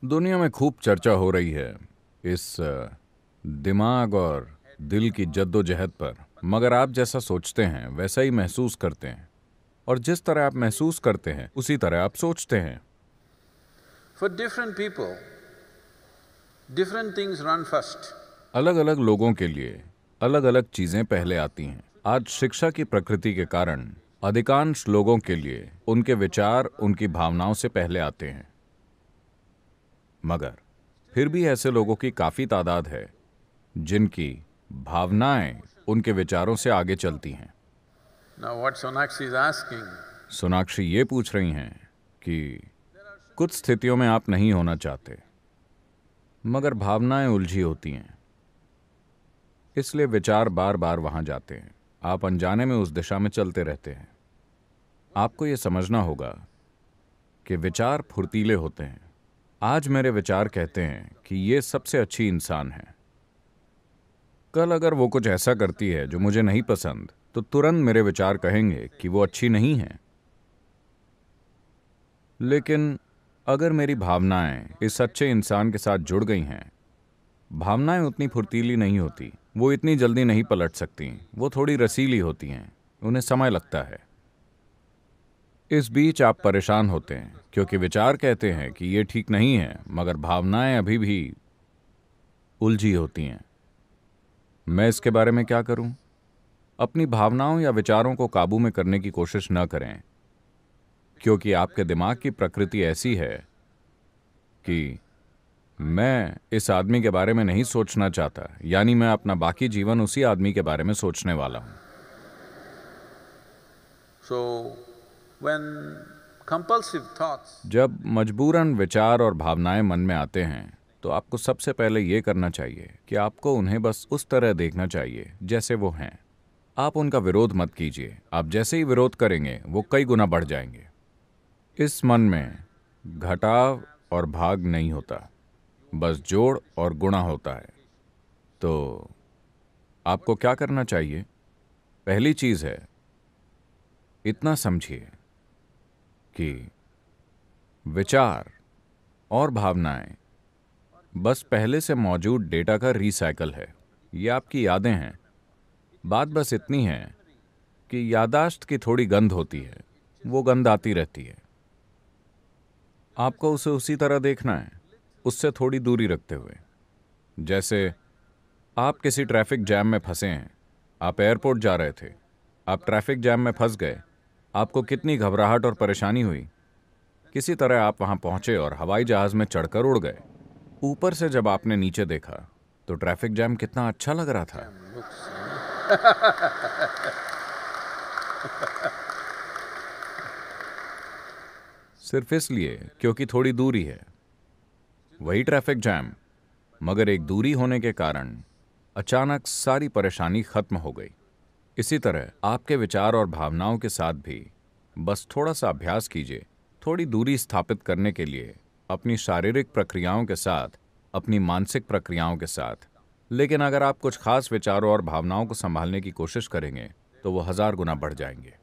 दुनिया में खूब चर्चा हो रही है इस दिमाग और दिल की जद्दोजहद पर, मगर आप जैसा सोचते हैं वैसा ही महसूस करते हैं, और जिस तरह आप महसूस करते हैं उसी तरह आप सोचते हैं। For different people, different things run first. अलग अलग लोगों के लिए अलग अलग चीजें पहले आती हैं। आज शिक्षा की प्रकृति के कारण अधिकांश लोगों के लिए उनके विचार उनकी भावनाओं से पहले आते हैं, मगर फिर भी ऐसे लोगों की काफी तादाद है जिनकी भावनाएं उनके विचारों से आगे चलती हैं। Now what Sonakshi is asking, Sonakshi ये पूछ रही हैं कि कुछ स्थितियों में आप नहीं होना चाहते, मगर भावनाएं उलझी होती हैं, इसलिए विचार बार बार वहां जाते हैं। आप अनजाने में उस दिशा में चलते रहते हैं। आपको ये समझना होगा कि विचार फुर्तीले होते हैं। आज मेरे विचार कहते हैं कि ये सबसे अच्छी इंसान है। कल अगर वो कुछ ऐसा करती है जो मुझे नहीं पसंद, तो तुरंत मेरे विचार कहेंगे कि वो अच्छी नहीं है। लेकिन अगर मेरी भावनाएं इस अच्छे इंसान के साथ जुड़ गई हैं, भावनाएं उतनी फुर्तीली नहीं होती, वो इतनी जल्दी नहीं पलट सकती, वो थोड़ी रसीली होती हैं, उन्हें समय लगता है। इस बीच आप परेशान होते हैं क्योंकि विचार कहते हैं कि ये ठीक नहीं है, मगर भावनाएं अभी भी उलझी होती हैं। मैं इसके बारे में क्या करूं? अपनी भावनाओं या विचारों को काबू में करने की कोशिश न करें, क्योंकि आपके दिमाग की प्रकृति ऐसी है कि मैं इस आदमी के बारे में नहीं सोचना चाहता, यानी मैं अपना बाकी जीवन उसी आदमी के बारे में सोचने वाला हूं। so when compulsive thoughts, जब मजबूरन विचार और भावनाएं मन में आते हैं, तो आपको सबसे पहले ये करना चाहिए कि आपको उन्हें बस उस तरह देखना चाहिए जैसे वो हैं। आप उनका विरोध मत कीजिए। आप जैसे ही विरोध करेंगे वो कई गुना बढ़ जाएंगे। इस मन में घटाव और भाग नहीं होता, बस जोड़ और गुणा होता है। तो आपको क्या करना चाहिए? पहली चीज है, इतना समझिए कि विचार और भावनाएं बस पहले से मौजूद डेटा का रिसाइकल है। ये आपकी यादें हैं। बात बस इतनी है कि यादाश्त की थोड़ी गंध होती है, वो गंध आती रहती है। आपको उसे उसी तरह देखना है, उससे थोड़ी दूरी रखते हुए। जैसे आप किसी ट्रैफिक जैम में फंसे हैं। आप एयरपोर्ट जा रहे थे, आप ट्रैफिक जैम में फंस गए। आपको कितनी घबराहट और परेशानी हुई। किसी तरह आप वहां पहुंचे और हवाई जहाज में चढ़कर उड़ गए। ऊपर से जब आपने नीचे देखा तो ट्रैफिक जैम कितना अच्छा लग रहा था। सिर्फ इसलिए क्योंकि थोड़ी दूरी है। वही ट्रैफिक जैम, मगर एक दूरी होने के कारण अचानक सारी परेशानी खत्म हो गई। इसी तरह आपके विचार और भावनाओं के साथ भी बस थोड़ा सा अभ्यास कीजिए, थोड़ी दूरी स्थापित करने के लिए, अपनी शारीरिक प्रक्रियाओं के साथ, अपनी मानसिक प्रक्रियाओं के साथ। लेकिन अगर आप कुछ खास विचारों और भावनाओं को संभालने की कोशिश करेंगे तो वो 1000 गुना बढ़ जाएंगे।